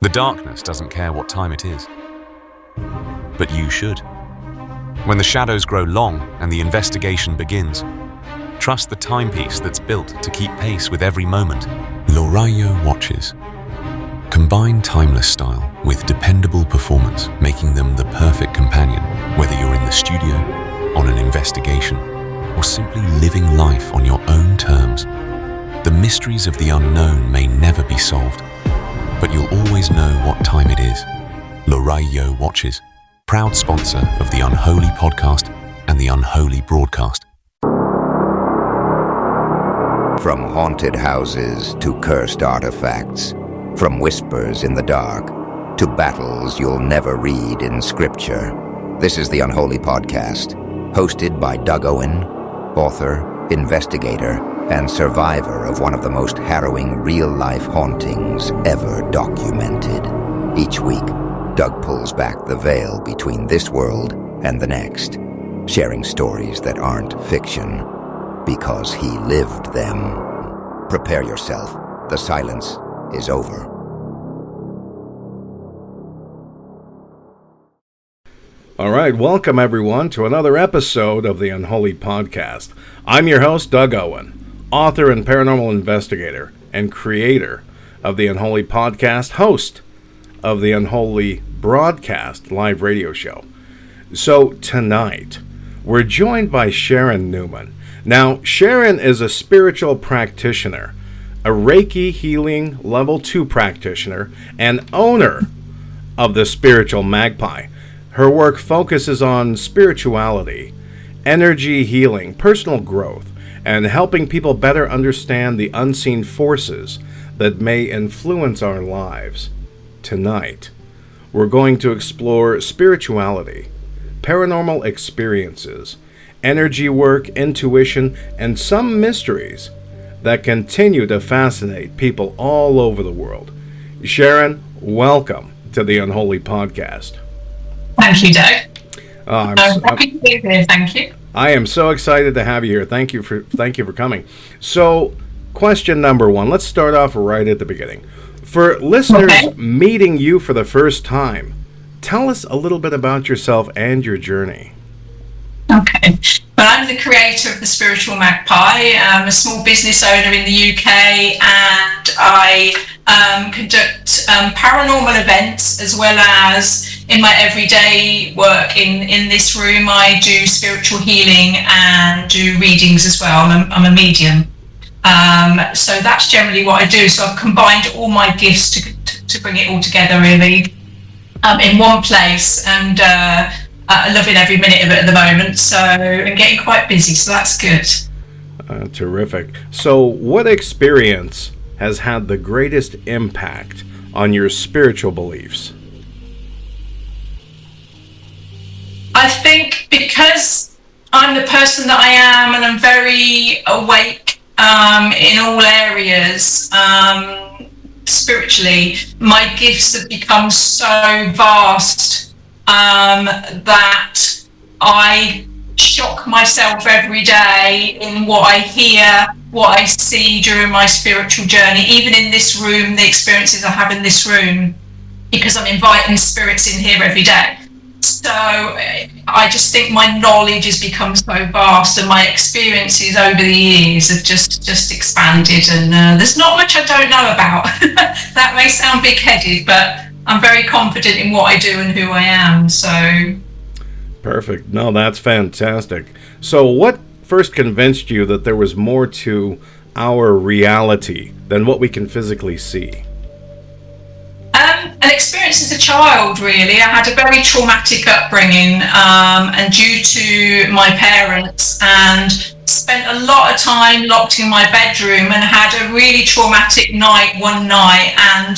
The darkness doesn't care what time it is. But you should. When the shadows grow long and the investigation begins, trust the timepiece that's built to keep pace with every moment. Lorayo watches. Combine timeless style with dependable performance, making them the perfect companion, whether you're in the studio, on an investigation, or simply living life on your own terms. The mysteries of the unknown may never be solved, but you'll always know what time it is. Lorayo watches. Proud sponsor of the Unholy podcast and the Unholy broadcast. From haunted houses to cursed artifacts, from whispers in the dark to battles you'll never read in scripture, this is the Unholy podcast, hosted by Doug Owen, author, investigator, and survivor of one of the most harrowing real-life hauntings ever documented. Each week, Doug pulls back the veil between this world and the next, sharing stories that aren't fiction, because he lived them. Prepare yourself. The silence is over. All right, welcome everyone to another episode of the Unholy podcast. I'm your host, Doug Owen, author and paranormal investigator and creator of the Unholy podcast, host of the Unholy broadcast live radio show. So tonight, we're joined by Sharon Newman. Now, Sharon is a spiritual practitioner, a Reiki healing Level 2 practitioner, and owner of the Spiritual Magpie. Her work focuses on spirituality, energy healing, personal growth, and helping people better understand the unseen forces that may influence our lives. Tonight, we're going to explore spirituality, paranormal experiences, energy work, intuition, and some mysteries that continue to fascinate people all over the world. Sharon, welcome to the Unholy podcast. Thank you, Doug. I'm happy to be here. Thank you. I am so excited to have you here. Thank you for coming. So, question number one. Let's start off right at the beginning. For listeners meeting you for the first time, tell us a little bit about yourself and your journey. Okay. Well, I'm the creator of the Spiritual Magpie. I'm a small business owner in the UK, and I conduct paranormal events as well as in my everyday work in this room. I do spiritual healing and do readings as well. I'm a medium. So that's generally what I do. So I've combined all my gifts to bring it all together really in one place, and loving every minute of it at the moment, so I'm getting quite busy, so that's good. Terrific. So what experience has had the greatest impact on your spiritual beliefs? I think because I'm the person that I am, and I'm very awake in all areas, spiritually, my gifts have become so vast that I shock myself every day in what I hear, what I see during my spiritual journey, even in this room, the experiences I have in this room, because I'm inviting spirits in here every day. So I just think my knowledge has become so vast, and my experiences over the years have just expanded, and there's not much I don't know about. That may sound big-headed, but I'm very confident in what I do and who I am, so... Perfect. No, that's fantastic. So what first convinced you that there was more to our reality than what we can physically see? An experience as a child, really. I had a very traumatic upbringing, and due to my parents, and spent a lot of time locked in my bedroom, and had a really traumatic night one night, and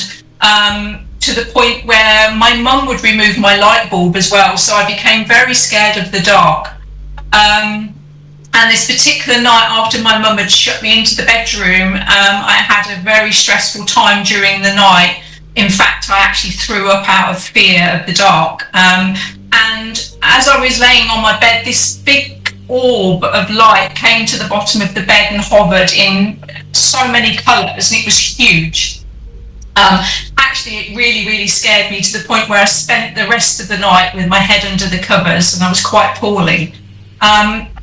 to the point where my mum would remove my light bulb as well, so I became very scared of the dark. And this particular night, after my mum had shut me into the bedroom, I had a very stressful time during the night. In fact, I actually threw up out of fear of the dark. And as I was laying on my bed, this big orb of light came to the bottom of the bed and hovered in so many colours, and it was huge. actually, it really, really scared me to the point where I spent the rest of the night with my head under the covers, and I was quite poorly.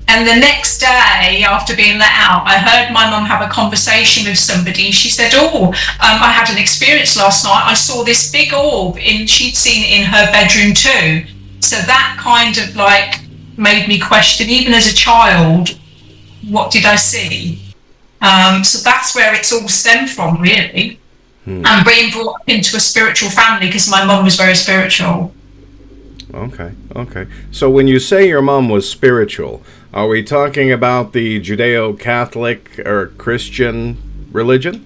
And the next day, after being let out, I heard my mum have a conversation with somebody. She said, I had an experience last night. I saw this big orb, she'd seen it in her bedroom too. So that kind of like made me question, even as a child, what did I see? So that's where it's all stemmed from, really. And being brought up into a spiritual family, because my mum was very spiritual. Okay. So when you say your mom was spiritual, are we talking about the Judeo-Catholic or Christian religion?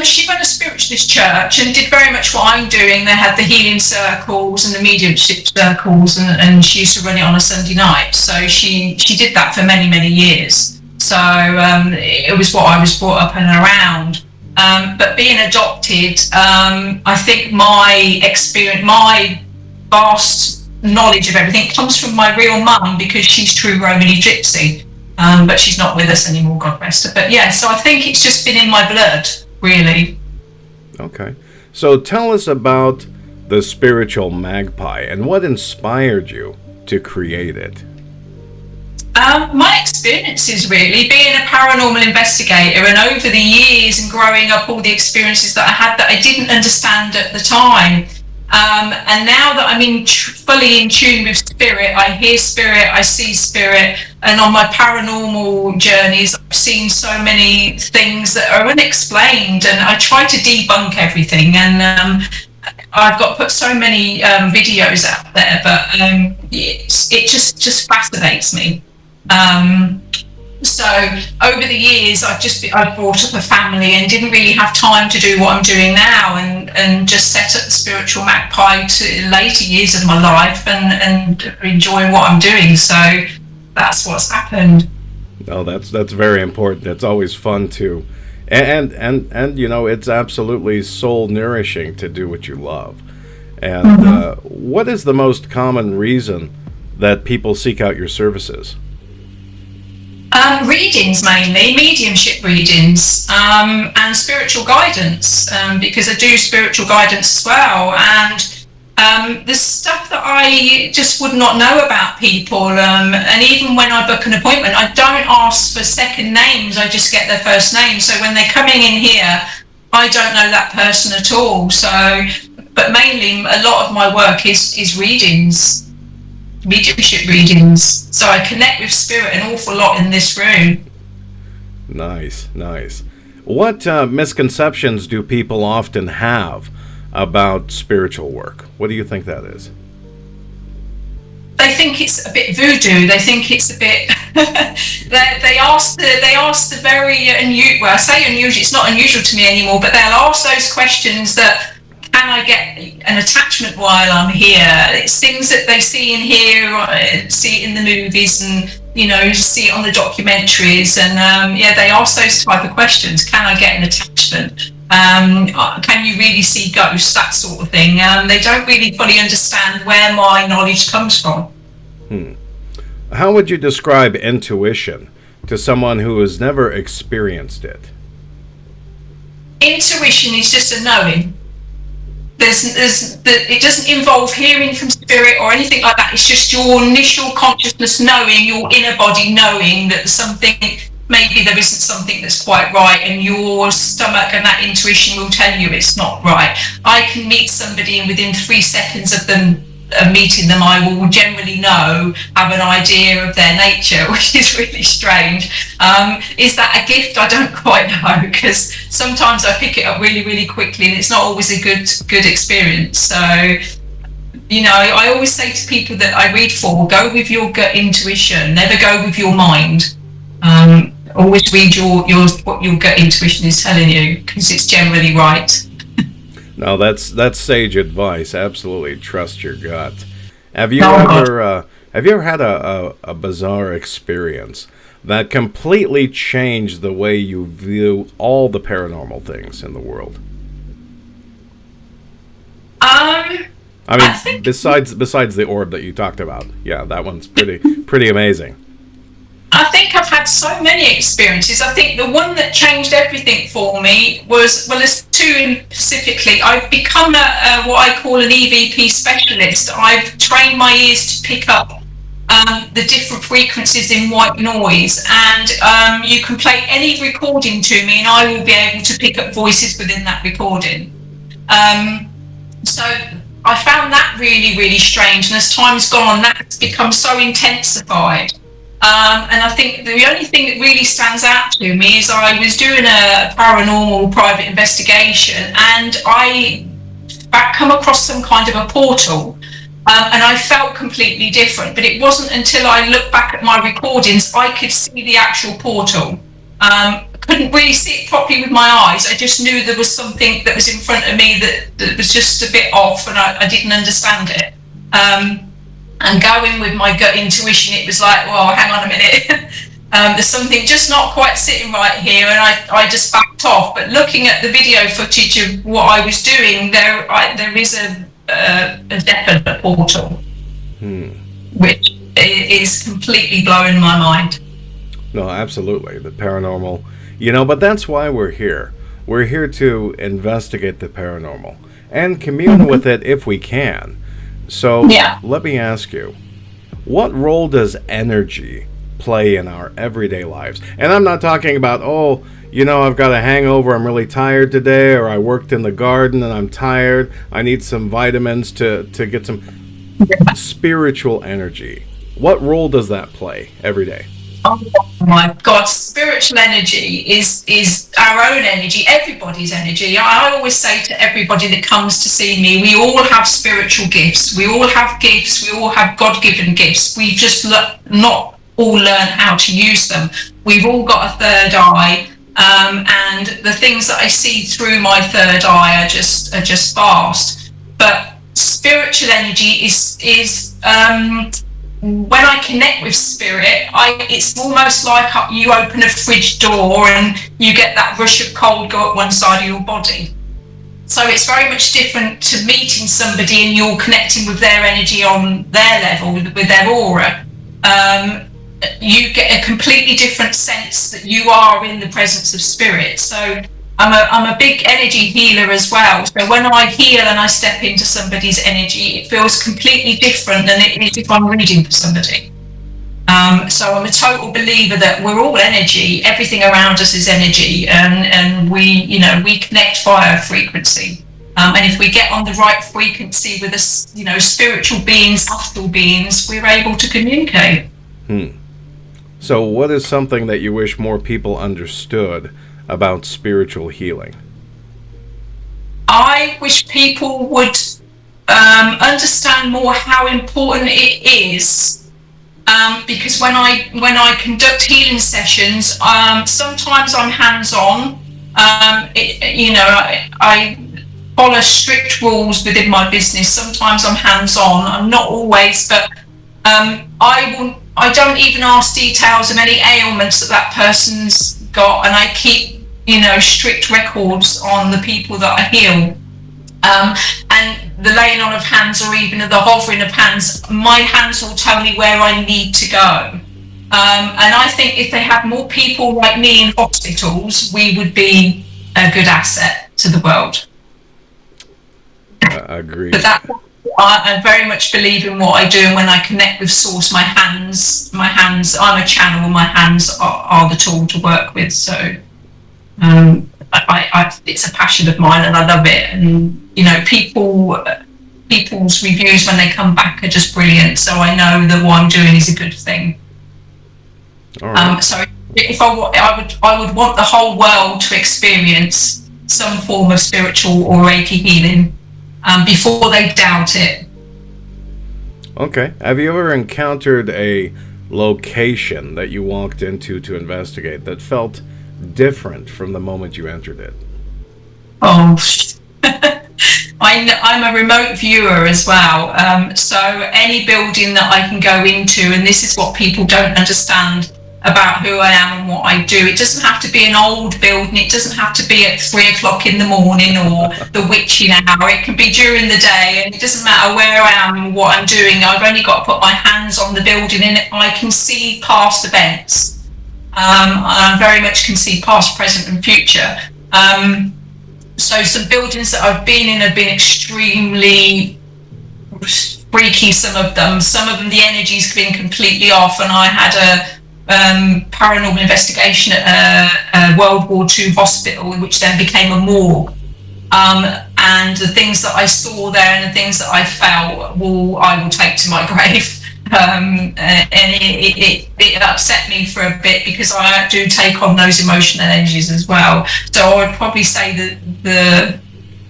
She ran a spiritualist church and did very much what I'm doing. They had the healing circles and the mediumship circles, and she used to run it on a Sunday night. So she did that for many, many years. So it was what I was brought up and around. But being adopted, I think my experience, my vast knowledge of everything comes from my real mum, because she's true Romany gypsy, but she's not with us anymore, God rest her. But yeah, so I think it's just been in my blood, really. Okay, so tell us about the Spiritual Magpie and what inspired you to create it. My experiences, really, being a paranormal investigator, and over the years and growing up, all the experiences that I had that I didn't understand at the time. And now that I'm fully in tune with spirit, I hear spirit, I see spirit, and on my paranormal journeys, I've seen so many things that are unexplained, and I try to debunk everything. And I've got put so many videos out there, but it just fascinates me. So over the years, I've brought up a family and didn't really have time to do what I'm doing now, and just set up the Spiritual Magpie to later years of my life, and enjoying what I'm doing. So that's what's happened. Oh, that's very important. It's always fun to, and it's absolutely soul nourishing to do what you love. And what is the most common reason that people seek out your services? Readings, mainly mediumship readings, and spiritual guidance, because I do spiritual guidance as well. And there's stuff that I just would not know about people, and even when I book an appointment, I don't ask for second names, I just get their first name. So when they're coming in here, I don't know that person at all. So, but mainly a lot of my work is readings, mediumship readings. So I connect with spirit an awful lot in this room. Nice. What misconceptions do people often have about spiritual work? What do you think that is? They think it's a bit voodoo. They think it's a bit. they ask the very unusual. Well, I say unusual. It's not unusual to me anymore. But they'll ask those questions that, can I get an attachment while I'm here? It's things that they see in here, see it in the movies, and see it on the documentaries. And they ask those type of questions. Can I get an attachment? Can you really see ghosts? That sort of thing. They don't really fully understand where my knowledge comes from. How would you describe intuition to someone who has never experienced it? Intuition is just a knowing. It doesn't involve hearing from spirit or anything like that. It's just your initial consciousness knowing, your inner body knowing that maybe there isn't something that's quite right, and your stomach and that intuition will tell you it's not right. I can meet somebody, and within 3 seconds of meeting them, I will generally have an idea of their nature, which is really strange. Is that a gift? I don't quite know, because sometimes I pick it up really, really quickly, and it's not always a good experience. So, I always say to people that I read for, go with your gut intuition, never go with your mind. Always read what your gut intuition is telling you, because it's generally right. No, that's sage advice. Absolutely trust your gut. Have you ever had a bizarre experience that completely changed the way you view all the paranormal things in the world? I mean, besides the orb that you talked about, yeah, that one's pretty amazing. I think I've had so many experiences. I think the one that changed everything for me was, there's two specifically, I've become what I call an EVP specialist. I've trained my ears to pick up the different frequencies in white noise, and you can play any recording to me and I will be able to pick up voices within that recording. So I found that really, really strange, and as time's gone on, that's become so intensified. And I think the only thing that really stands out to me is I was doing a paranormal private investigation, and I come across some kind of a portal, and I felt completely different. But it wasn't until I looked back at my recordings I could see the actual portal. Couldn't really see it properly with my eyes. I just knew there was something that was in front of me that was just a bit off, and I didn't understand it. And going with my gut intuition, it was like, well, hang on a minute. There's something just not quite sitting right here, and I just backed off. But looking at the video footage of what I was doing, there is a definite portal, which is completely blowing my mind. No, absolutely. The paranormal, but that's why we're here. We're here to investigate the paranormal and commune with it if we can. So let me ask you, what role does energy play in our everyday lives? And I'm not talking about, I've got a hangover, I'm really tired today, or I worked in the garden and I'm tired, I need some vitamins to get some spiritual energy. What role does that play every day? Oh my God, spiritual energy is our own energy, everybody's energy. I always say to everybody that comes to see me, we all have spiritual gifts. We all have gifts. We all have God-given gifts. We've just not all learned how to use them. We've all got a third eye, and the things that I see through my third eye are just vast. But spiritual energy is when I connect with spirit, it's almost like you open a fridge door and you get that rush of cold go up one side of your body. So it's very much different to meeting somebody and you're connecting with their energy on their level, with their aura. You get a completely different sense that you are in the presence of spirit. So I'm a big energy healer as well. So when I heal and I step into somebody's energy, it feels completely different than it is if I'm reading for somebody. So I'm a total believer that we're all energy. Everything around us is energy, and we connect via frequency. And if we get on the right frequency with us, spiritual beings, astral beings, we're able to communicate. So what is something that you wish more people understood about spiritual healing? I wish people would understand more how important it is, because when I conduct healing sessions, sometimes I'm hands-on. I follow strict rules within my business. Sometimes I'm hands-on. I'm not always, but I don't even ask details of any ailments that person's got, and I keep strict records on the people that I heal, and the laying on of hands or even the hovering of hands. My hands will tell me where I need to go, and I think if they had more people like me in hospitals, we would be a good asset to the world. Agreed. But I very much believe in what I do, and when I connect with source, my hands, I'm a channel, my hands are the tool to work with. So it's a passion of mine and I love it. And people's reviews when they come back are just brilliant. So I know that what I'm doing is a good thing. All right. So if I would want the whole world to experience some form of spiritual or Reiki healing before they doubt it. Okay. Have you ever encountered a location that you walked into to investigate that felt different from the moment you entered it? Oh, I'm a remote viewer as well. So any building that I can go into, and this is what people don't understand about who I am and what I do. It doesn't have to be an old building. It doesn't have to be at 3 o'clock in the morning or the witching hour. It can be during the day, and it doesn't matter where I am and what I'm doing. I've only got to put my hands on the building and I can see past events. I very much can see past, present and future. So some buildings that I've been in have been extremely freaky, some of them, the energy's been completely off, and I had a paranormal investigation at a World War II hospital, which then became a morgue. And the things that I saw there and the things that I felt, I will take to my grave. And it upset me for a bit, because I do take on those emotional energies as well. So I would probably say that the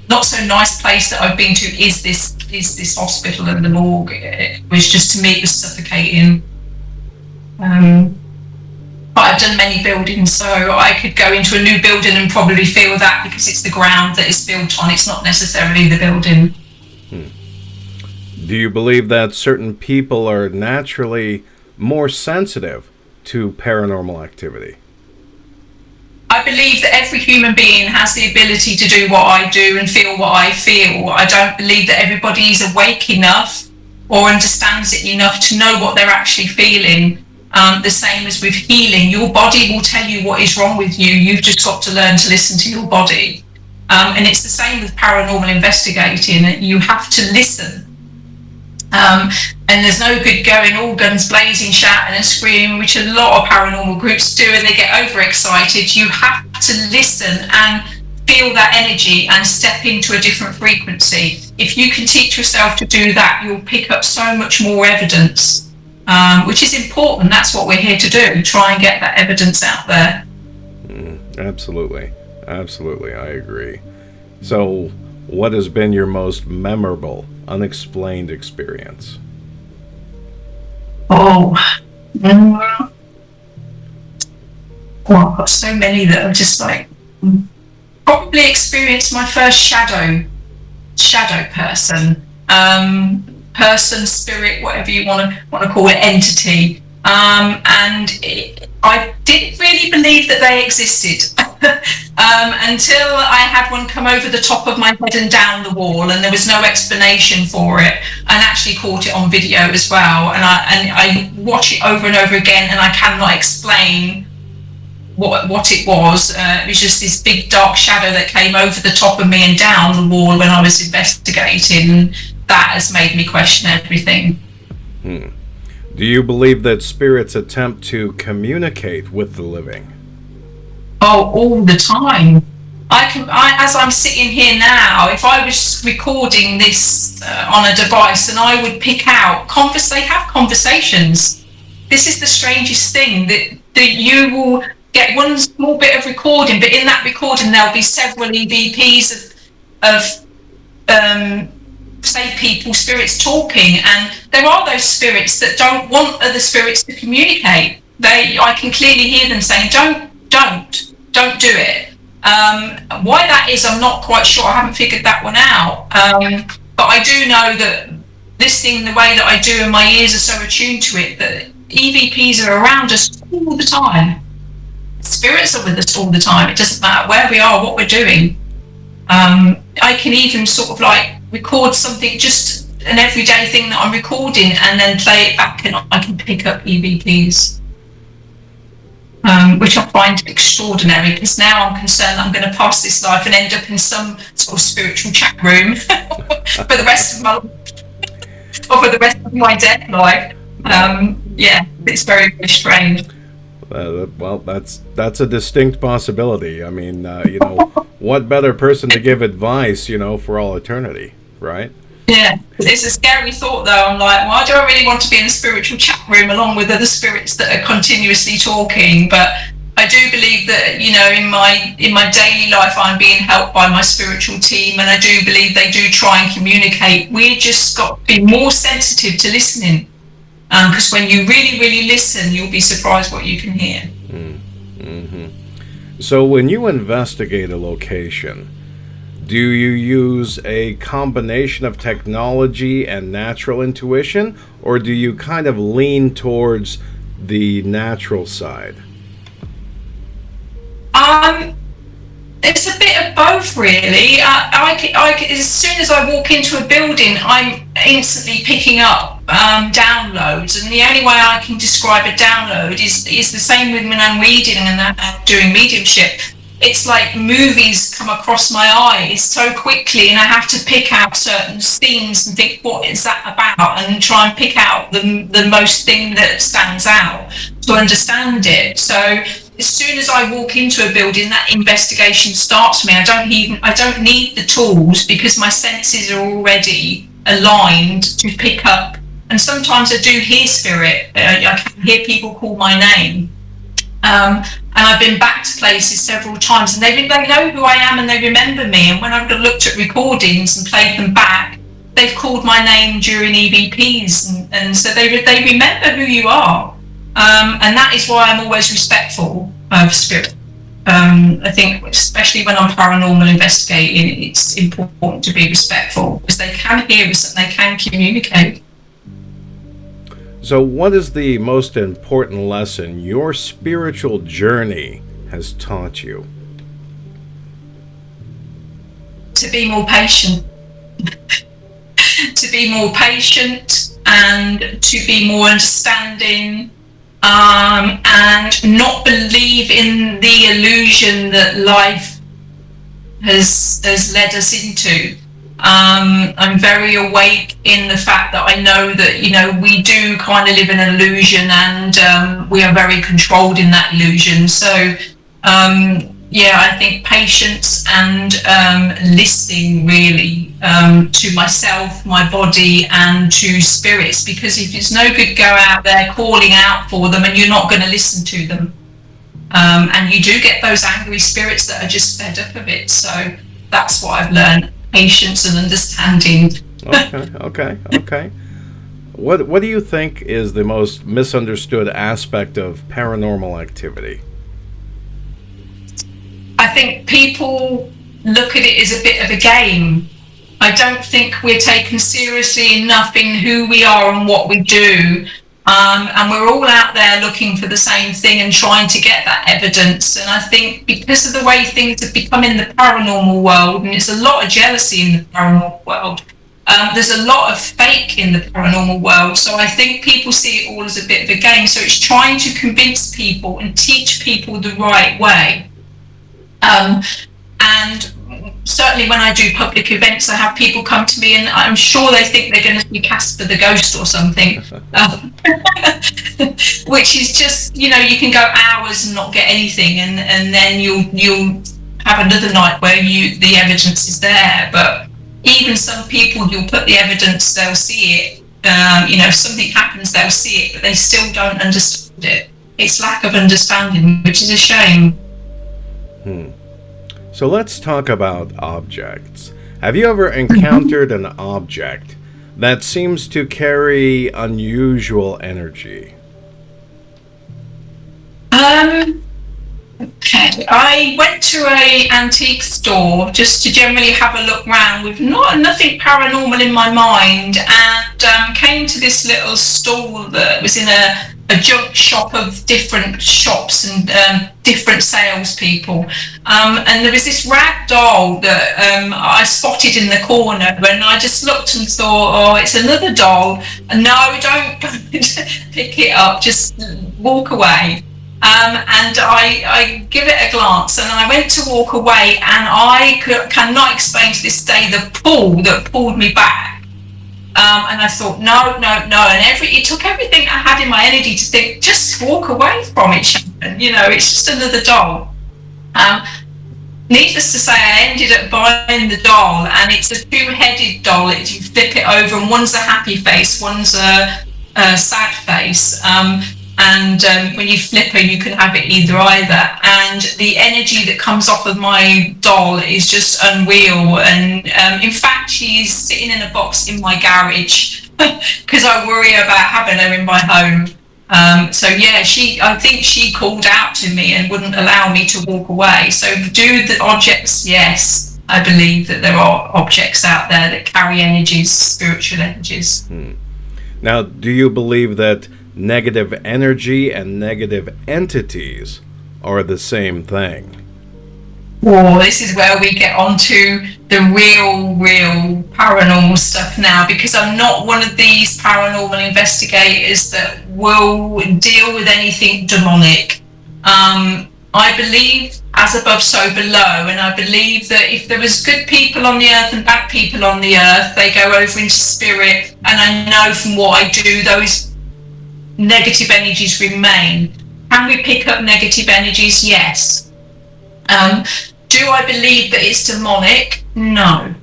not so nice place that I've been to is this hospital and the morgue. It was just, to me, it was suffocating. But I've done many buildings, so I could go into a new building and probably feel that, because it's the ground that it's built on. It's not necessarily the building. Do you believe that certain people are naturally more sensitive to paranormal activity? I believe that every human being has the ability to do what I do and feel what I feel. I don't believe that everybody is awake enough or understands it enough to know what they're actually feeling. The same as with healing. Your body will tell you what is wrong with you. You've just got to learn to listen to your body. And it's the same with paranormal investigating. You have to listen. And there's no good going all guns blazing, shouting and screaming, which a lot of paranormal groups do, and they get overexcited. You have to listen and feel that energy and step into a different frequency. If you can teach yourself to do that, you'll pick up so much more evidence, which is important. That's what we're here to do, try and get that evidence out there. Absolutely. I agree. So, what has been your most memorable unexplained experience? Well, I've got so many that are just like, probably experienced my first shadow person, spirit, whatever you want to call it, entity. I didn't really believe that they existed until I had one come over the top of my head and down the wall, and there was no explanation for it, and actually caught it on video as well. And I watch it over and over again, and I cannot explain what it was. It was just this big dark shadow that came over the top of me and down the wall when I was investigating, and that has made me question everything. Do you believe that spirits attempt to communicate with the living? Oh, all the time. As I'm sitting here now, if I was recording this on a device, and I would pick out, they have conversations. This is the strangest thing, that you will get one small bit of recording, but in that recording there'll be several EVPs of say people, spirits talking, and there are those spirits that don't want other spirits to communicate. I can clearly hear them saying, don't do it. Why that is, I'm not quite sure. I haven't figured that one out. But I do know that listening the way that I do, and my ears are so attuned to it, that EVPs are around us all the time. Spirits are with us all the time. It doesn't matter where we are, what we're doing. I can even sort of like record something, just an everyday thing that I'm recording, and then play it back, and I can pick up EVPs. Which I find extraordinary, because now I'm concerned that I'm going to pass this life and end up in some sort of spiritual chat room for the rest of my life, or for the rest of my dead life. It's very, very strange. Well, that's a distinct possibility. I mean, what better person to give advice, for all eternity, right? Yeah, it's a scary thought though. I'm like, well, I don't really want to be in a spiritual chat room along with other spirits that are continuously talking, but I do believe that, in my daily life I'm being helped by my spiritual team, and I do believe they do try and communicate. We just got to be more sensitive to listening, because when you really, really listen, you'll be surprised what you can hear. So when you investigate a location, do you use a combination of technology and natural intuition, or do you kind of lean towards the natural side? It's a bit of both, really. As soon as I walk into a building, I'm instantly picking up downloads, and the only way I can describe a download is the same with when I'm reading and doing mediumship. it's like movies come across my eyes so quickly, and I have to pick out certain scenes and think, what is that about? And try and pick out the most thing that stands out to understand it. So as soon as I walk into a building, that investigation starts for me. I don't need the tools, because my senses are already aligned to pick up. And sometimes I do hear spirit. I can hear people call my name. And I've been back to places several times, and they know who I am, and they remember me. And when I've looked at recordings and played them back, they've called my name during EVPs, and so they remember who you are. And that is why I'm always respectful of spirit. I think, especially when I'm paranormal investigating, it's important to be respectful, because they can hear us and they can communicate. So what is the most important lesson your spiritual journey has taught you? To be more patient. To be more patient, and to be more understanding, and not believe in the illusion that life has led us into. I'm very awake in the fact that I know that, we do kind of live in an illusion, and we are very controlled in that illusion. So, I think patience and listening really to myself, my body, and to spirits, because if it's no good go out there calling out for them and you're not going to listen to them. And you do get those angry spirits that are just fed up of it. So that's what I've learned. Patience and understanding. Okay. What do you think is the most misunderstood aspect of paranormal activity? I think people look at it as a bit of a game. I don't think we're taken seriously enough in who we are and what we do. And we're all out there looking for the same thing and trying to get that evidence. And I think because of the way things have become in the paranormal world, and it's a lot of jealousy in the paranormal world, there's a lot of fake in the paranormal world. So I think people see it all as a bit of a game. So it's trying to convince people and teach people the right way. And certainly when I do public events, I have people come to me, and I'm sure they think they're going to see Casper the Ghost or something, which is just, you can go hours and not get anything, and then you'll have another night where the evidence is there. But even some people, you'll put the evidence, they'll see it. If something happens, they'll see it, but they still don't understand it. It's lack of understanding, which is a shame. So let's talk about objects. Have you ever encountered an object that seems to carry unusual energy? Okay, I went to a antique store just to generally have a look round with nothing paranormal in my mind, and came to this little stall that was in a junk shop of different shops and different salespeople. And there was this rag doll that I spotted in the corner, and I just looked and thought, oh, it's another doll. No, don't pick it up, just walk away. And I give it a glance, and I went to walk away, and I cannot explain to this day the pull that pulled me back. And I thought, no, and it took everything I had in my energy to think, just walk away from it, Sharon. It's just another doll. Needless to say, I ended up buying the doll, and it's a two-headed doll. You flip it over, and one's a happy face, one's a sad face. And when you flip her, you can have it either. And the energy that comes off of my doll is just unreal. And in fact, she's sitting in a box in my garage because I worry about having her in my home. I think she called out to me and wouldn't allow me to walk away. So do the objects? Yes, I believe that there are objects out there that carry energies, spiritual energies. Now, do you believe that negative energy and negative entities are the same thing? Well, this is where we get onto the real paranormal stuff now, because I'm not one of these paranormal investigators that will deal with anything demonic. I believe as above, so below. And I believe that if there was good people on the earth and bad people on the earth, they go over into spirit. And I know from what I do, those negative energies remain. Can we pick up negative energies? Yes. Do I believe that it's demonic? No.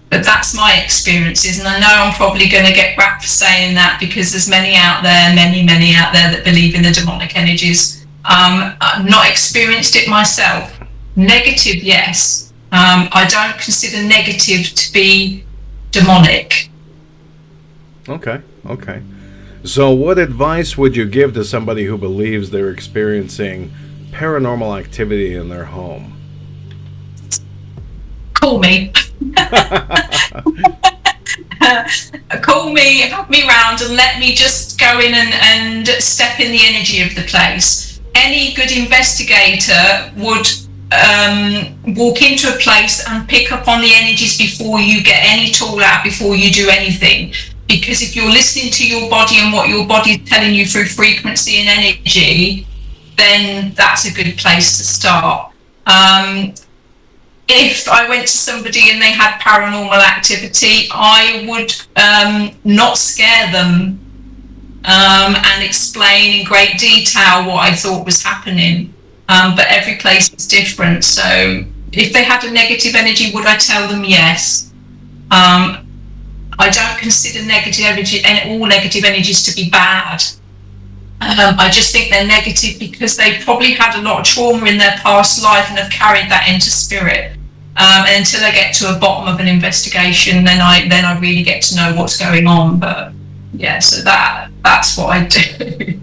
But that's my experiences, and I know I'm probably going to get wrapped for saying that, because there's many out there that believe in the demonic energies. I've not experienced it myself. Negative, yes. I don't consider negative to be demonic. Okay. So what advice would you give to somebody who believes they're experiencing paranormal activity in their home? Call me. Call me, have me round, and let me just go in and step in the energy of the place. Any good investigator would walk into a place and pick up on the energies before you get any tool out, before you do anything. Because if you're listening to your body and what your body is telling you through frequency and energy, then that's a good place to start. If I went to somebody and they had paranormal activity, I would not scare them and explain in great detail what I thought was happening. But every place is different. So if they had a negative energy, would I tell them yes? I don't consider negative energy and all negative energies to be bad. I just think they're negative because they probably had a lot of trauma in their past life and have carried that into spirit. And until I get to a bottom of an investigation, then I really get to know what's going on. But yeah, so that's what I do.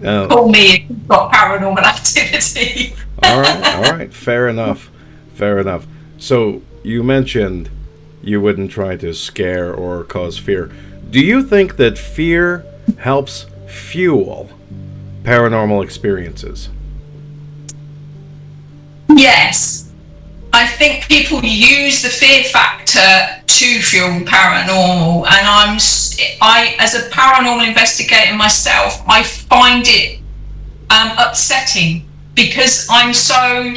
Call me if you've got paranormal activity. All right. Fair enough. So you mentioned you wouldn't try to scare or cause fear. Do you think that fear helps fuel paranormal experiences? Yes. I think people use the fear factor to fuel paranormal, and I as a paranormal investigator myself, I find it upsetting, because I'm so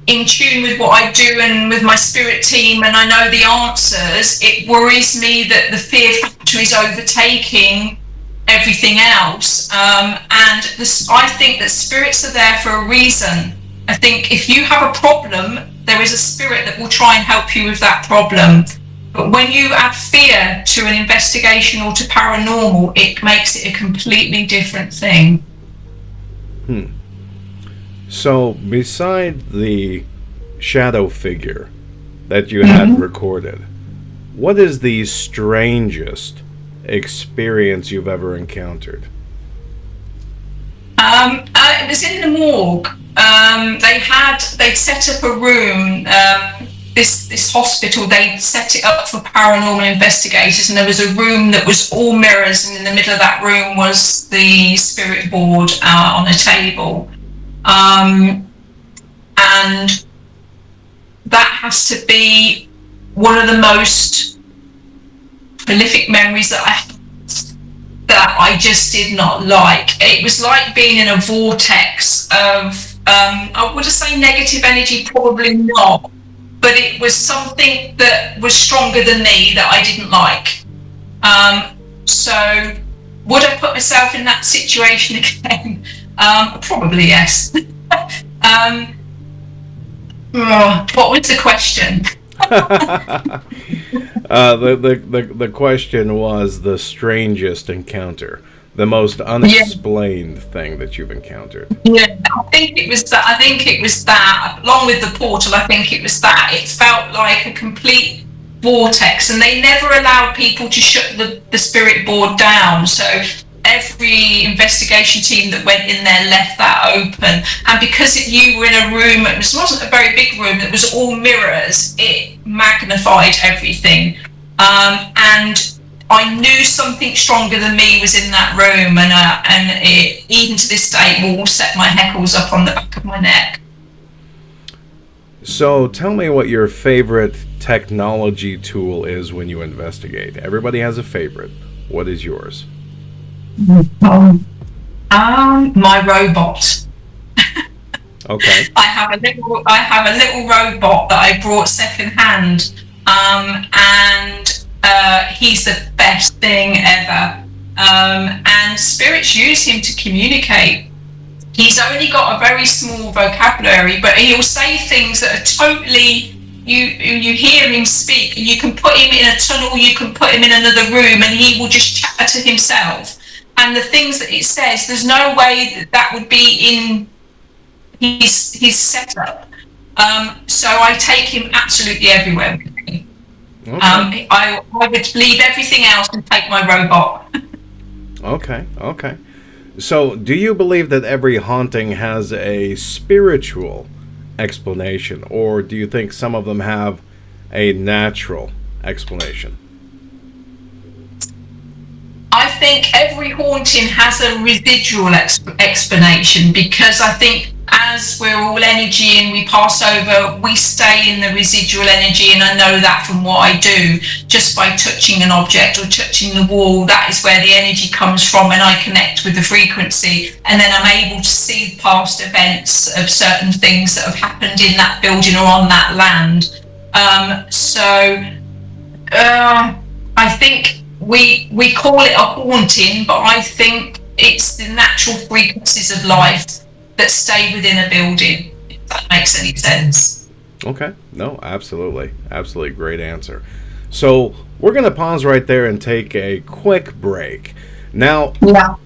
in tune with what I do and with my spirit team, and I know the answers. It worries me that the fear factor is overtaking everything else, and I think that spirits are there for a reason. I think if you have a problem, there is a spirit that will try and help you with that problem. But when you add fear to an investigation or to paranormal, it makes it a completely different thing. So, beside the shadow figure that you had recorded, what is the strangest experience you've ever encountered? It was in the morgue. They'd set up a room, this hospital, they'd set it up for paranormal investigators, and there was a room that was all mirrors, and in the middle of that room was the spirit board on a table. And that has to be one of the most prolific memories that I just did not like. It was like being in a vortex of, I would say negative energy, probably not, but it was something that was stronger than me that I didn't like. So would I put myself in that situation again? Probably yes. What was the question? The question was the strangest encounter, the most unexplained thing that you've encountered. Yeah, I think it was that, along with the portal. I think it was that. It felt like a complete vortex, and they never allowed people to shut the spirit board down. So every investigation team that went in there left that open, and because you were in a room, it wasn't a very big room, it was all mirrors, it magnified everything, and I knew something stronger than me was in that room, and it, even to this day, will set my hackles up on the back of my neck. So tell me what your favorite technology tool is when you investigate. Everybody has a favorite. What is yours? My robot. Okay. I have a little robot that I brought secondhand, and he's the best thing ever. And spirits use him to communicate. He's only got a very small vocabulary, but he'll say things that are totally, you hear him speak, and you can put him in a tunnel, you can put him in another room, and he will just chat to himself. And the things that it says, there's no way that would be in his setup. So I take him absolutely everywhere with me. Okay. I would leave everything else and take my robot. Okay. So, do you believe that every haunting has a spiritual explanation, or do you think some of them have a natural explanation? I think every haunting has a residual explanation, because I think as we're all energy and we pass over, we stay in the residual energy, and I know that from what I do, just by touching an object or touching the wall, that is where the energy comes from, and I connect with the frequency, and then I'm able to see past events of certain things that have happened in that building or on that land. I think we call it a haunting, but I think it's the natural frequencies of life that stay within a building, if that makes any sense. Okay. No, absolutely. Absolutely great answer. So we're going to pause right there and take a quick break. Now,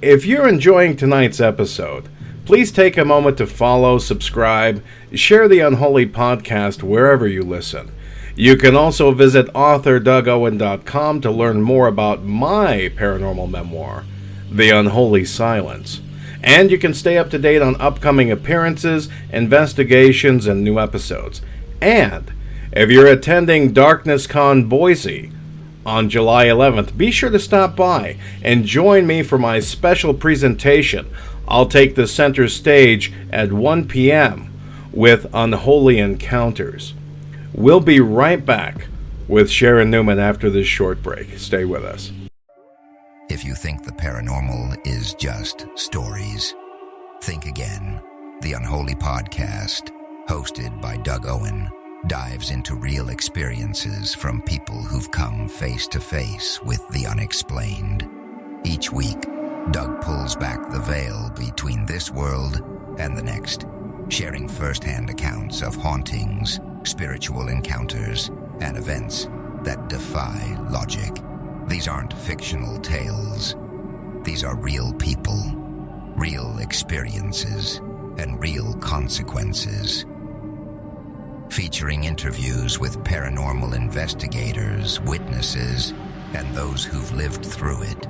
if you're enjoying tonight's episode, please take a moment to follow, subscribe, share the Unholy podcast wherever you listen. You can also visit authorDougOwen.com to learn more about my paranormal memoir, The Unholy Silence. And you can stay up to date on upcoming appearances, investigations, and new episodes. And if you're attending Darkness Con Boise on July 11th, be sure to stop by and join me for my special presentation. I'll take the center stage at 1 p.m. with Unholy Encounters. We'll be right back with Sharon Newman after this short break. Stay with us. If you think the paranormal is just stories, think again. The Unholy podcast, hosted by Doug Owen, dives into real experiences from people who've come face to face with the unexplained. Each week, Doug pulls back the veil between this world and the next, sharing first-hand accounts of hauntings, spiritual encounters, and events that defy logic. These aren't fictional tales. These are real people, real experiences, and real consequences. Featuring interviews with paranormal investigators, witnesses, and those who've lived through it,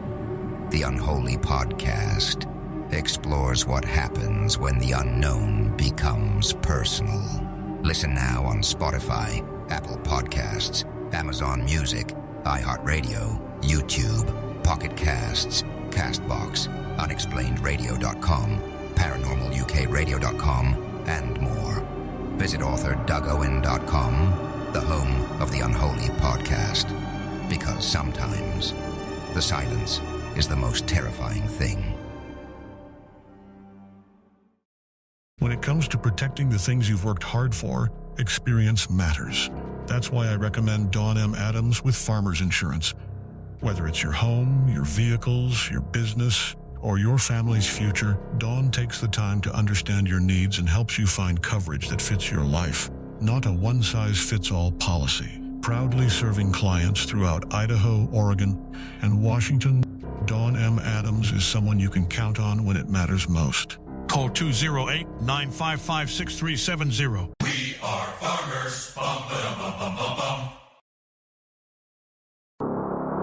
the Unholy podcast explores what happens when the unknown becomes personal. Listen now on Spotify, Apple Podcasts, Amazon Music, iHeartRadio, YouTube, Pocket Casts, Castbox, UnexplainedRadio.com, ParanormalUKRadio.com, and more. Visit authorDougOwen.com, the home of the Unholy podcast, because sometimes the silence is the most terrifying thing. When it comes to protecting the things you've worked hard for, experience matters. That's why I recommend Dawn M. Adams with Farmers Insurance. Whether it's your home, your vehicles, your business, or your family's future, Dawn takes the time to understand your needs and helps you find coverage that fits your life. Not a one-size-fits-all policy. Proudly serving clients throughout Idaho, Oregon, and Washington, Dawn M. Adams is someone you can count on when it matters most. Call 208-955-6370. We are farmers. Bum, ba-dum, bum, bum, bum, bum.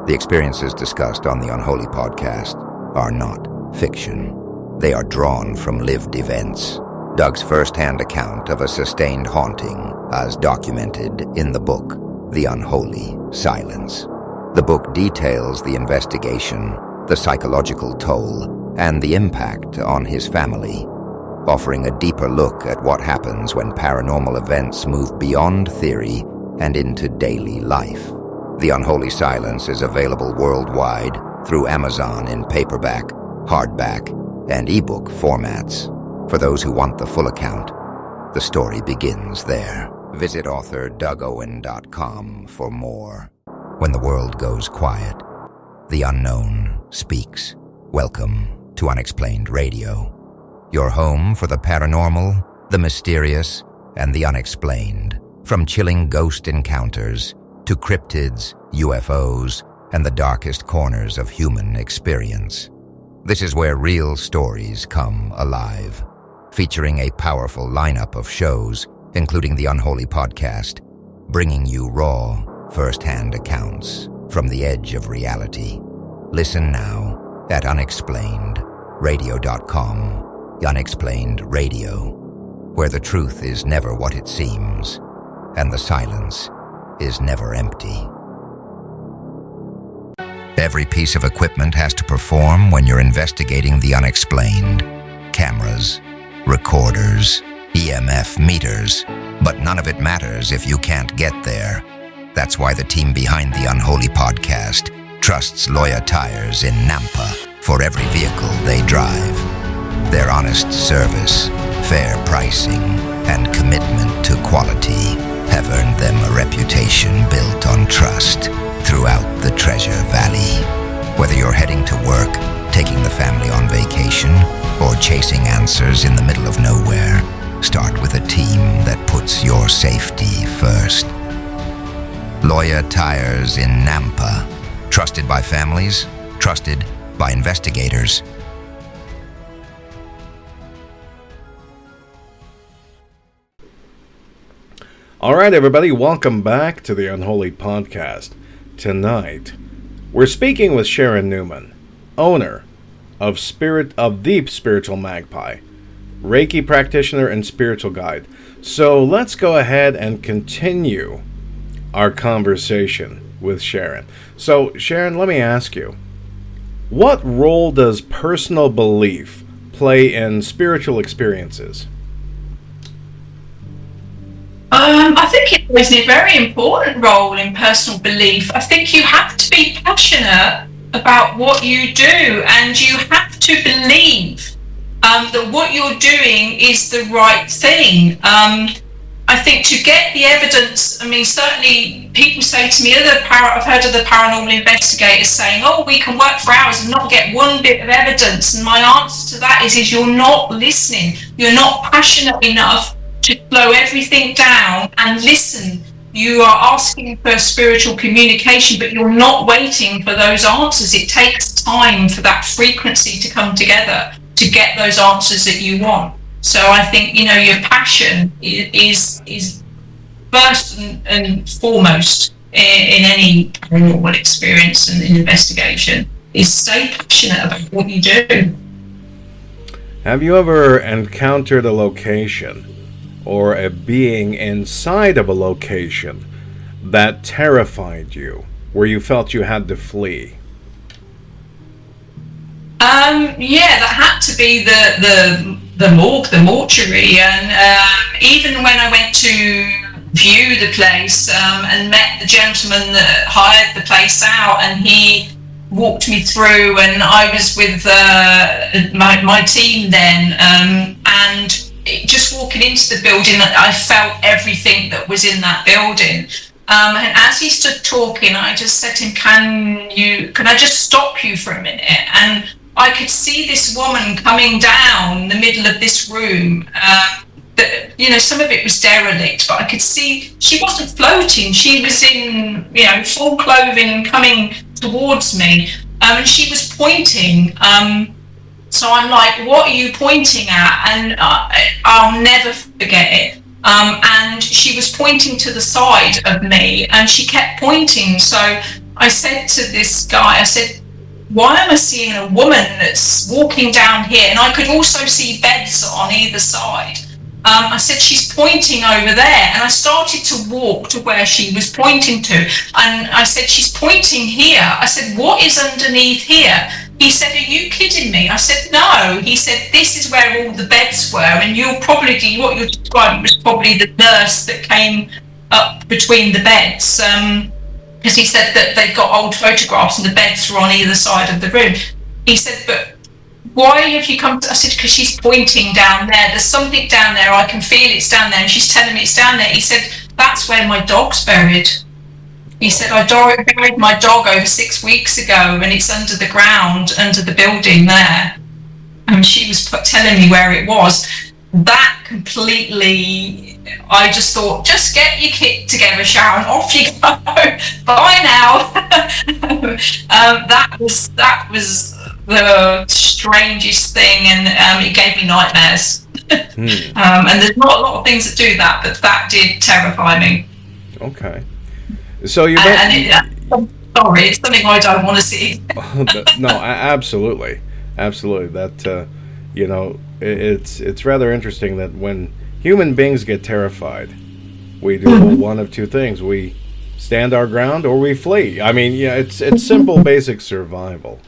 The experiences discussed on the Unholy podcast are not fiction. They are drawn from lived events. Doug's first-hand account of a sustained haunting as documented in the book, The Unholy Silence. The book details the investigation, the psychological toll, and the impact on his family, offering a deeper look at what happens when paranormal events move beyond theory and into daily life. The Unholy Silence is available worldwide through Amazon in paperback, hardback, and ebook formats. For those who want the full account, The story begins there. Visit author DougOwen.com for more. When the world goes quiet, the unknown speaks. Welcome to Unexplained Radio, your home for the paranormal, the mysterious, and the unexplained. From chilling ghost encounters to cryptids, UFOs, and the darkest corners of human experience. This is where real stories come alive. Featuring a powerful lineup of shows, including the Unholy podcast, bringing you raw, first-hand accounts from the edge of reality. Listen now at unexplainedradio.com. Unexplained Radio, where the truth is never what it seems, and the silence is never empty. Every piece of equipment has to perform when you're investigating the unexplained. Cameras, recorders, EMF meters, but none of it matters if you can't get there. That's why the team behind the Unholy podcast trusts Loya Tires in Nampa for every vehicle they drive. Their honest service, fair pricing, and commitment to quality have earned them a reputation built on trust throughout the Treasure Valley. Whether you're heading to work, taking the family on vacation, or chasing answers in the middle of nowhere, start with a team that puts your safety first. Loya Tires in Nampa. Trusted by families, trusted by investigators. All right, everybody, welcome back to the Unholy podcast. Tonight, we're speaking with Sharon Newman, owner of the Spiritual Magpie, Reiki practitioner and spiritual guide. So let's go ahead and continue our conversation with Sharon. So, Sharon, let me ask you, what role does personal belief play in spiritual experiences? I think it plays a very important role in personal belief. I think you have to be passionate about what you do, and you have to believe that what you're doing is the right thing. I think to get the evidence, I mean, certainly people say to me, I've heard of the paranormal investigators saying, oh, we can work for hours and not get one bit of evidence. And my answer to that is you're not listening. You're not passionate enough to slow everything down and listen. You are asking for spiritual communication, but you're not waiting for those answers. It takes time for that frequency to come together to get those answers that you want. So I think, your passion is first and foremost in any paranormal experience and in investigation, is stay passionate about what you do. Have you ever encountered a location or a being inside of a location that terrified you, where you felt you had to flee? Yeah, that had to be the morgue, the mortuary, and even when I went to view the place and met the gentleman that hired the place out, and he walked me through, and I was with my team then, and just walking into the building, I felt everything that was in that building. And as he stood talking, I just said to him, can I just stop you for a minute? And I could see this woman coming down the middle of this room. Some of it was derelict, but I could see she wasn't floating. She was in, full clothing coming towards me, and she was pointing. So I'm like, what are you pointing at? And I'll never forget it. And she was pointing to the side of me, and she kept pointing. So I said to this guy, I said, why am I seeing a woman that's walking down here? And I could also see beds on either side. I said, she's pointing over there. And I started to walk to where she was pointing to. And I said, she's pointing here. I said, what is underneath here? He said, are you kidding me? I said, no. He said, this is where all the beds were. And what you're describing was probably the nurse that came up between the beds. Because he said that they'd got old photographs and the beds were on either side of the room. He said, but why have you come to, I said, because she's pointing down there. There's something down there. I can feel it's down there. And she's telling me it's down there. He said, that's where my dog's buried. He said, I buried my dog over 6 weeks ago, and it's under the ground, under the building there. And she was telling me where it was. That completely, I just thought, just get your kit together, Sharon, off you go. Bye now. That was the strangest thing, and it gave me nightmares. And there's not a lot of things that do that, but that did terrify me. Okay. So you sorry, it's something I don't want to see. No, absolutely. That it's rather interesting that when human beings get terrified, we do one of two things: we stand our ground or we flee. I mean, yeah, it's simple, basic survival.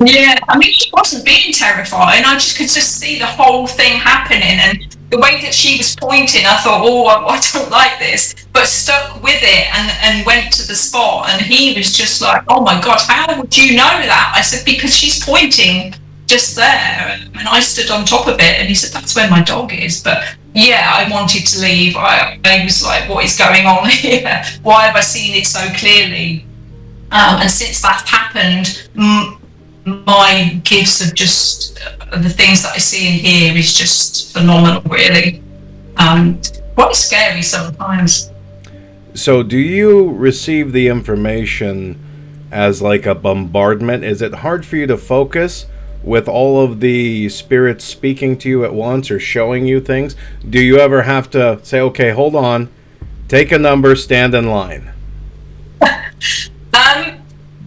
Yeah, I mean, she wasn't being terrifying. I just could see the whole thing happening, and the way that she was pointing, I thought, oh, I don't like this, but stuck with it and went to the spot. And he was just like, oh my God, how would you know that? I said, because she's pointing just there. And I stood on top of it, and he said, that's where my dog is. But yeah, I wanted to leave. I was like, what is going on here? Why have I seen it so clearly? And since that happened, my gifts of just the things that I see and hear is just phenomenal, really. Quite scary sometimes. So do you receive the information as like a bombardment? Is it hard for you to focus with all of the spirits speaking to you at once or showing you things? Do you ever have to say, okay, hold on, take a number, stand in line?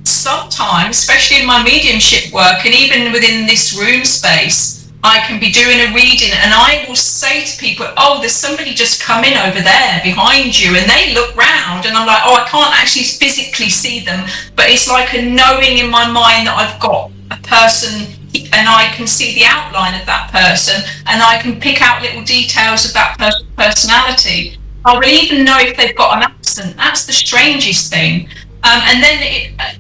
Sometimes, especially in my mediumship work, and even within this room space, I can be doing a reading and I will say to people, oh, there's somebody just come in over there behind you, and they look round and I'm like, oh, I can't actually physically see them, but it's like a knowing in my mind that I've got a person and I can see the outline of that person, and I can pick out little details of that person's personality. I will even know if they've got an accent. That's the strangest thing. And then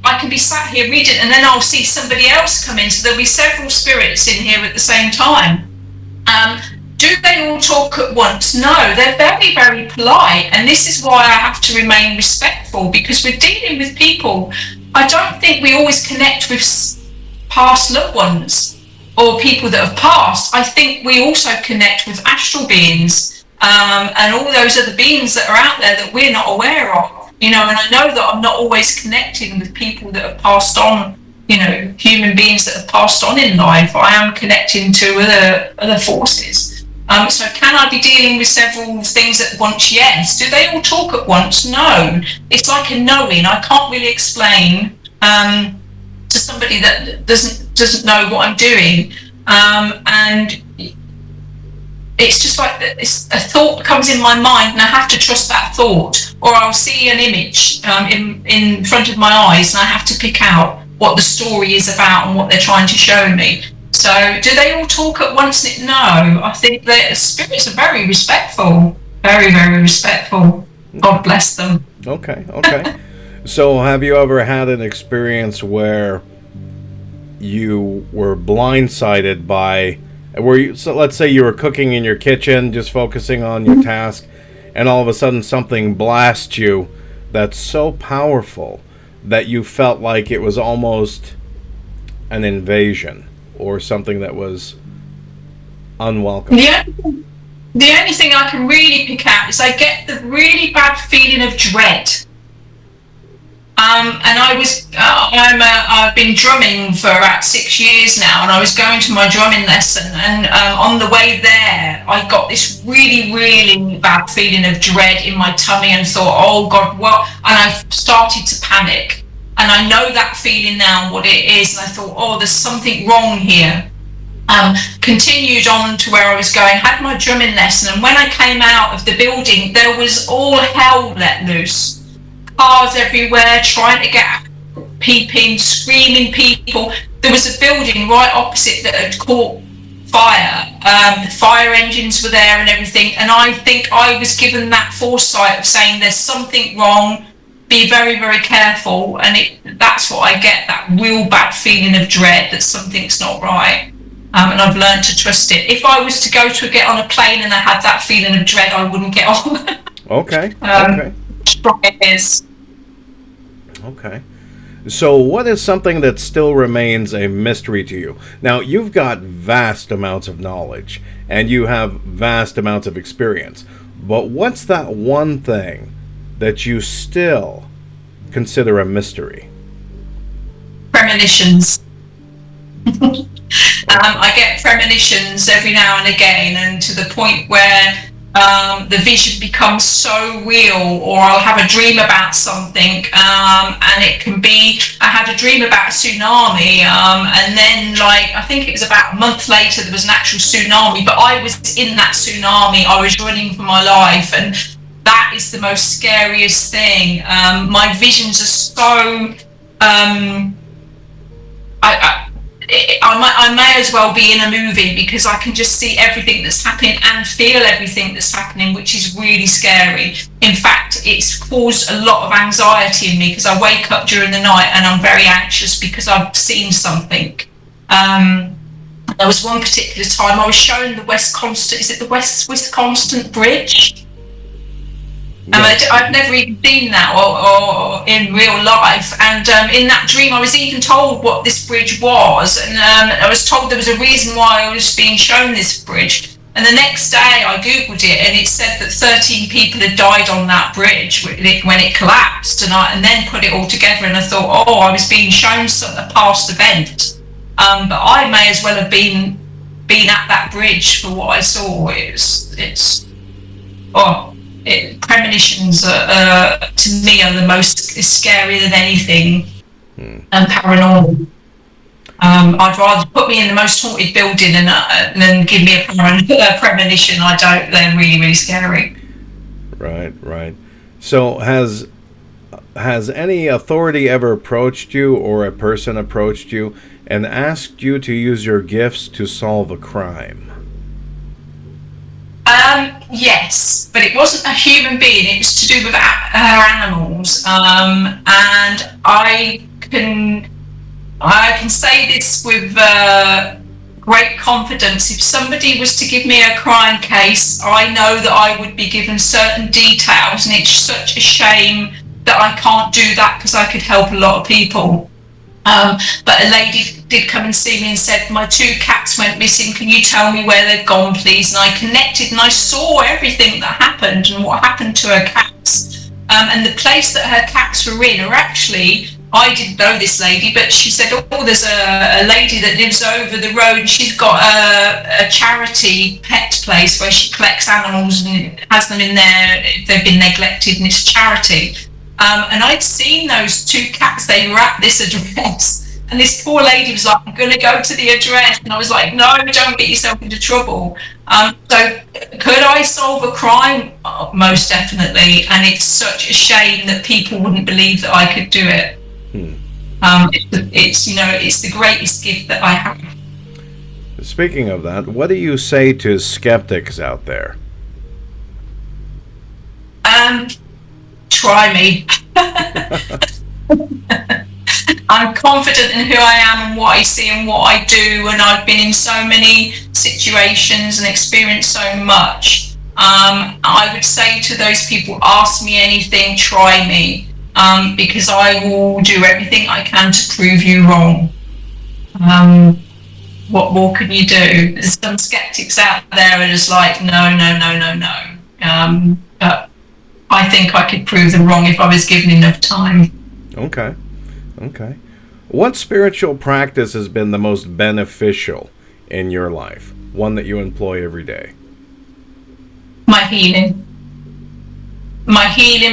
I can be sat here reading, and then I'll see somebody else come in. So there'll be several spirits in here at the same time. Do they all talk at once? No, they're very, very polite. And this is why I have to remain respectful, because we're dealing with people. I don't think we always connect with past loved ones or people that have passed. I think we also connect with astral beings and all those other beings that are out there that we're not aware of. And I know that I'm not always connecting with people that have passed on, human beings that have passed on in life. I am connecting to other forces. So can I be dealing with several things at once? Yes. Do they all talk at once? No. It's like a knowing. I can't really explain to somebody that doesn't know what I'm doing. And it's just like a thought comes in my mind, and I have to trust that thought, or I'll see an image in front of my eyes, and I have to pick out what the story is about and what they're trying to show me. So do they all talk at once? No. I think the spirits are very respectful, very, very respectful. God bless them. Okay. So have you ever had an experience where you were blindsided by, so let's say you were cooking in your kitchen, just focusing on your task, and all of a sudden something blasts you that's so powerful that you felt like it was almost an invasion or something that was unwelcome? The only thing I can really pick out is I get the really bad feeling of dread. And I've been drumming for about 6 years now, and I was going to my drumming lesson, and on the way there, I got this really, really bad feeling of dread in my tummy, and thought, oh God, what? And I started to panic, and I know that feeling now, what it is, and I thought, oh, there's something wrong here. Continued on to where I was going, had my drumming lesson, and when I came out of the building, there was all hell let loose. Cars everywhere, trying to get out, peeping, screaming people. There was a building right opposite that had caught fire. The fire engines were there and everything, and I think I was given that foresight of saying there's something wrong, be very, very careful, and that's what I get, that real bad feeling of dread that something's not right. And I've learned to trust it. If I was to go to get on a plane and I had that feeling of dread, I wouldn't get on. Okay. Strong it is. Okay. So what is something that still remains a mystery to you? Now, you've got vast amounts of knowledge, and you have vast amounts of experience. But what's that one thing that you still consider a mystery? Premonitions. I get premonitions every now and again, and to the point where the vision becomes so real, or I'll have a dream about something, and it can be, I had a dream about a tsunami, and then I think it was about a month later there was an actual tsunami, but I was in that tsunami, I was running for my life, and that is the most scariest thing. My visions are so, I may as well be in a movie, because I can just see everything that's happening and feel everything that's happening, which is really scary. In fact, it's caused a lot of anxiety in me, because I wake up during the night and I'm very anxious because I've seen something. There was one particular time I was shown the West Constant, is it the West Constant Bridge? And I've never even seen that or in real life. And in that dream, I was even told what this bridge was. And I was told there was a reason why I was being shown this bridge. And the next day, I Googled it, and it said that 13 people had died on that bridge when it collapsed. And then put it all together, and I thought, oh, I was being shown a past event. But I may as well have been at that bridge for what I saw. Premonitions to me are the most scary than anything, and paranormal. I'd rather put me in the most haunted building than give me a premonition. They're really, really scary. Right. So has any authority ever approached you, or a person approached you and asked you to use your gifts to solve a crime? Yes, but it wasn't a human being. It was to do with animals, and I can say this with great confidence. If somebody was to give me a crime case, I know that I would be given certain details, and it's such a shame that I can't do that, because I could help a lot of people. But a lady did come and see me and said, my 2 cats went missing, can you tell me where they've gone, please? And I connected, and I saw everything that happened and what happened to her cats. And the place that her cats were in are actually, I didn't know this lady, but she said, oh, there's a lady that lives over the road, and she's got a charity pet place where she collects animals and has them in there if they've been neglected, and it's charity. And I'd seen those 2 cats, they were at this address, and this poor lady was like, I'm going to go to the address, and I was like, no, don't get yourself into trouble. So could I solve a crime? Most definitely, and it's such a shame that people wouldn't believe that I could do it. It's the greatest gift that I have. Speaking of that, what do you say to skeptics out there? Try me. I'm confident in who I am and what I see and what I do, and I've been in so many situations and experienced so much. I would say to those people, ask me anything, try me, because I will do everything I can to prove you wrong. What more can you do? There's some skeptics out there are just like, no. But I think I could prove them wrong if I was given enough time. Okay. What spiritual practice has been the most beneficial in your life? One that you employ every day? My healing,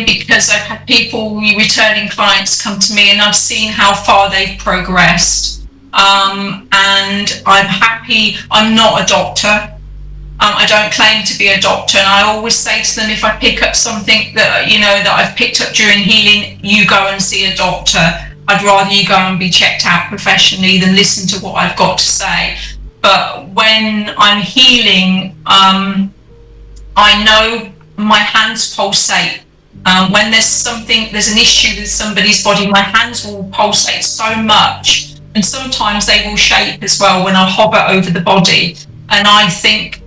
because I've had returning clients come to me, and I've seen how far they've progressed. And I'm happy. I'm not a doctor. I don't claim to be a doctor, and I always say to them, if I pick up something that I've picked up during healing, you go and see a doctor. I'd rather you go and be checked out professionally than listen to what I've got to say. But when I'm healing, I know my hands pulsate. When there's an issue with somebody's body, my hands will pulsate so much and sometimes they will shape as well when I hover over the body. And I think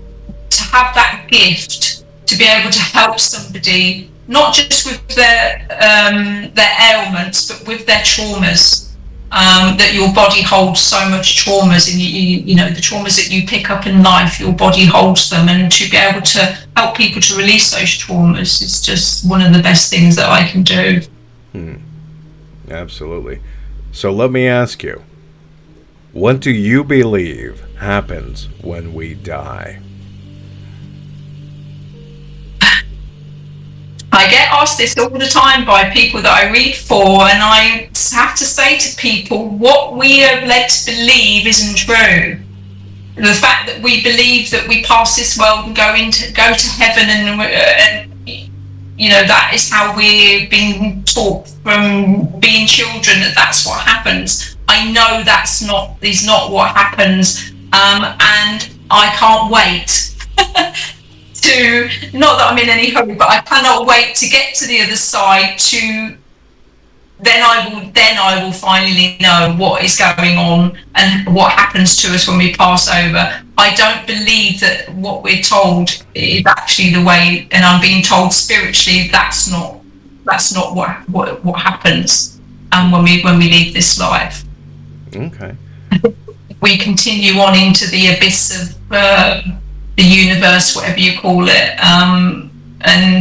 to have that gift, to be able to help somebody, not just with their ailments, but with their traumas, that your body holds so much traumas, and you know, the traumas that you pick up in life, your body holds them, and to be able to help people to release those traumas is just one of the best things that I can do. Absolutely. So let me ask you, what do you believe happens when we die? I get asked this all the time by people that I read for, and I have to say to people, what we are led to believe isn't true. The fact that we believe that we pass this world and go to heaven, and you know, that is how we're being taught from being children, that's what happens. I know is not what happens, and I can't wait. To, not that I'm in any hurry, but I cannot wait to get to the other side. Then I will finally know what is going on and what happens to us when we pass over. I don't believe that what we're told is actually the way, and I'm being told spiritually that's not what happens when we leave this life. Okay. We continue on into the abyss of the universe, whatever you call it, and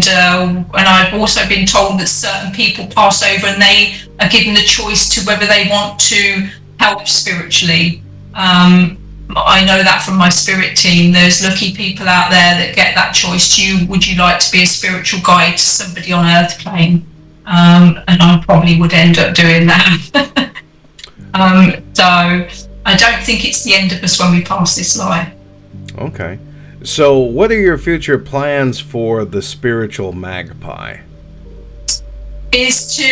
I've also been told that certain people pass over and they are given the choice to whether they want to help spiritually. I know that from my spirit team. There's lucky people out there that get that choice. Would you like to be a spiritual guide to somebody on Earth plane? And I probably would end up doing that. So I don't think it's the end of us when we pass this life. Okay. So, what are your future plans for the Spiritual Magpie? Is to,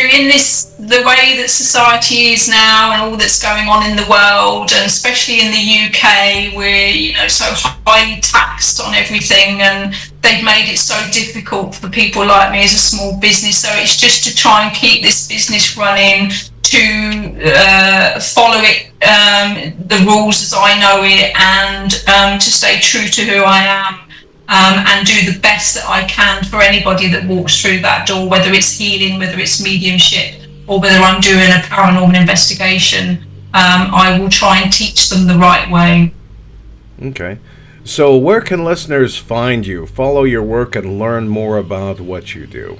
the way that society is now and all that's going on in the world, and especially in the UK, we're so highly taxed on everything, and they've made it so difficult for people like me as a small business. So it's just to try and keep this business running, to follow it, the rules as I know it, and to stay true to who I am, and do the best that I can for anybody that walks through that door, whether it's healing, whether it's mediumship, or whether I'm doing a paranormal investigation. I will try and teach them the right way. Okay. So where can listeners find you, follow your work, and learn more about what you do?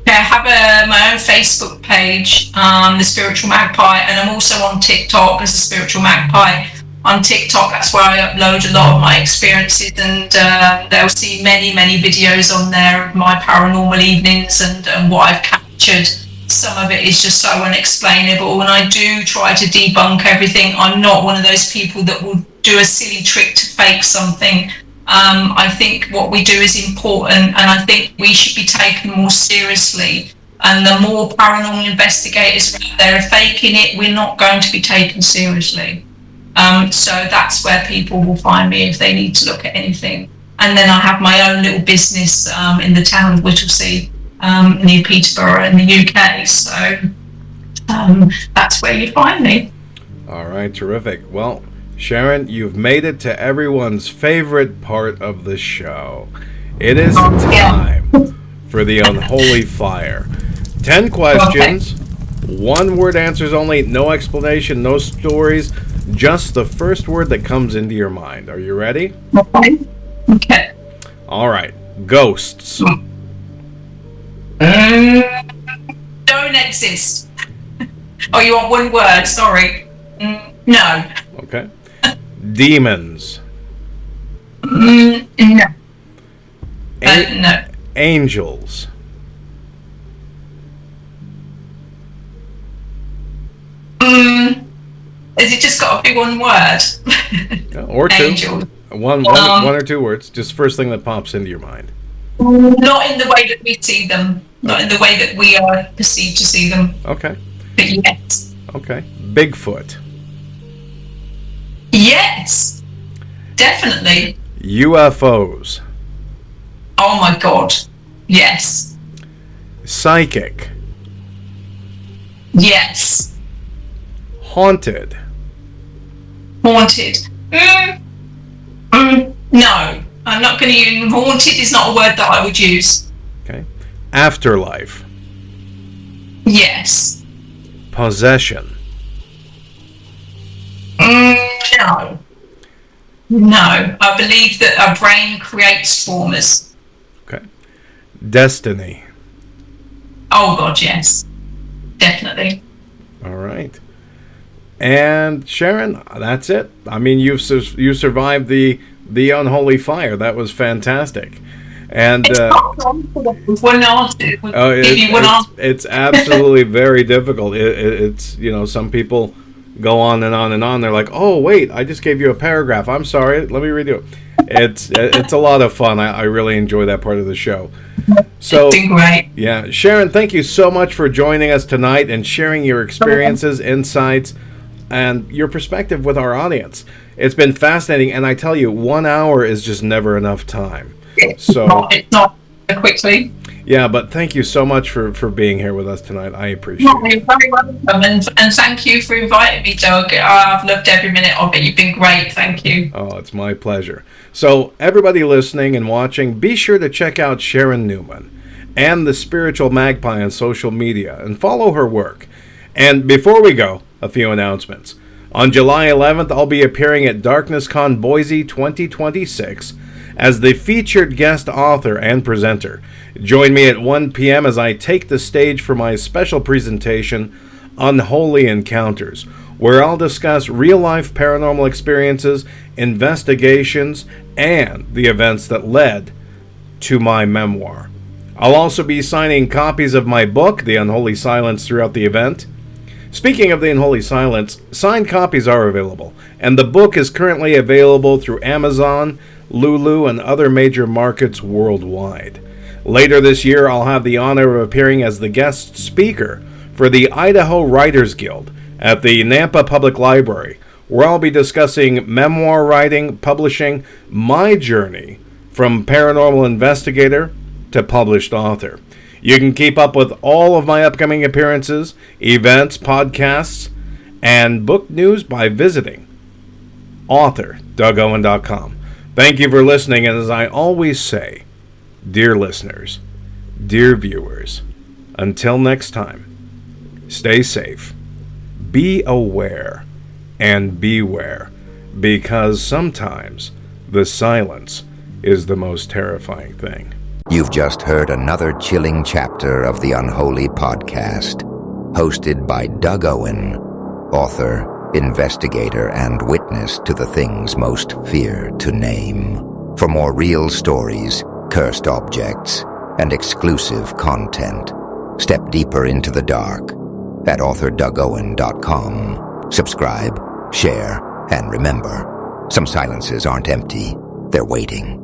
I have my own Facebook page, the Spiritual Magpie, and I'm also on TikTok as a Spiritual Magpie. On TikTok, that's where I upload a lot of my experiences, and they'll see many, many videos on there of my paranormal evenings and what I've captured. Some of it is just so unexplainable, and I do try to debunk everything. I'm not one of those people that will do a silly trick to fake something. I think what we do is important, and I think we should be taken more seriously. And the more paranormal investigators out there are faking it, we're not going to be taken seriously. So that's where people will find me if they need to look at anything. And then I have my own little business in the town of Whittlesea, near Peterborough in the UK. So that's where you find me. All right, terrific. Well, Sharon, you've made it to everyone's favorite part of the show. It is time for the Unholy Fire. 10 questions, one-word answers only, no explanation, no stories, just the first word that comes into your mind. Are you ready? Okay. All right. Ghosts. Don't exist. Oh, you want one word? Sorry. No. Okay. Demons. No. No. Angels. Has it just got to be one word? Or two. Angel. One or two words. Just first thing that pops into your mind. Not in the way that we see them. Not in the way that we are perceived to see them. Okay. But yes. Okay. Bigfoot. Yes. Definitely. UFOs. Oh my God. Yes. Psychic. Yes. Haunted. Haunted. No, I'm not going to use haunted. Is not a word that I would use. Okay. Afterlife. Yes. Possession. No. No. I believe that our brain creates formers. Okay. Destiny. Oh God, yes. Definitely. All right. And Sharon, that's it. I mean, you survived the unholy fire. That was fantastic. And it's absolutely very difficult. It's some people go on and on and on. They're like, oh wait, I just gave you a paragraph. I'm sorry. Let me redo it. It's a lot of fun. I really enjoy that part of the show. So, it's been great. Yeah, Sharon, thank you so much for joining us tonight and sharing your experiences, insights, and your perspective with our audience. It's been fascinating, and I tell you, 1 hour is just never enough time. So it's not quickly. Yeah, but thank you so much for being here with us tonight. I appreciate it. You're very welcome, and thank you for inviting me, Doug. I've loved every minute of it. You've been great. Thank you. Oh, it's my pleasure. So, everybody listening and watching, be sure to check out Sharon Newman and the Spiritual Magpie on social media and follow her work. And before we go, a few announcements. On July 11th, I'll be appearing at DarknessCon Boise 2026 as the featured guest author and presenter. Join me at 1 p.m. as I take the stage for my special presentation, Unholy Encounters, where I'll discuss real-life paranormal experiences, investigations, and the events that led to my memoir. I'll also be signing copies of my book, The Unholy Silence, throughout the event. Speaking of The Unholy Silence, signed copies are available, and the book is currently available through Amazon, Lulu, and other major markets worldwide. Later this year, I'll have the honor of appearing as the guest speaker for the Idaho Writers Guild at the Nampa Public Library, where I'll be discussing memoir writing, publishing, my journey from paranormal investigator to published author. You can keep up with all of my upcoming appearances, events, podcasts, and book news by visiting author.DougOwen.com. Thank you for listening, and as I always say, dear listeners, dear viewers, until next time, stay safe, be aware, and beware, because sometimes the silence is the most terrifying thing. You've just heard another chilling chapter of the Unholy podcast, hosted by Doug Owen, author, investigator, and witness to the things most feared to name. For more real stories, cursed objects, and exclusive content, step deeper into the dark at author.DougOwen.com. Subscribe, share, and remember, some silences aren't empty, they're waiting.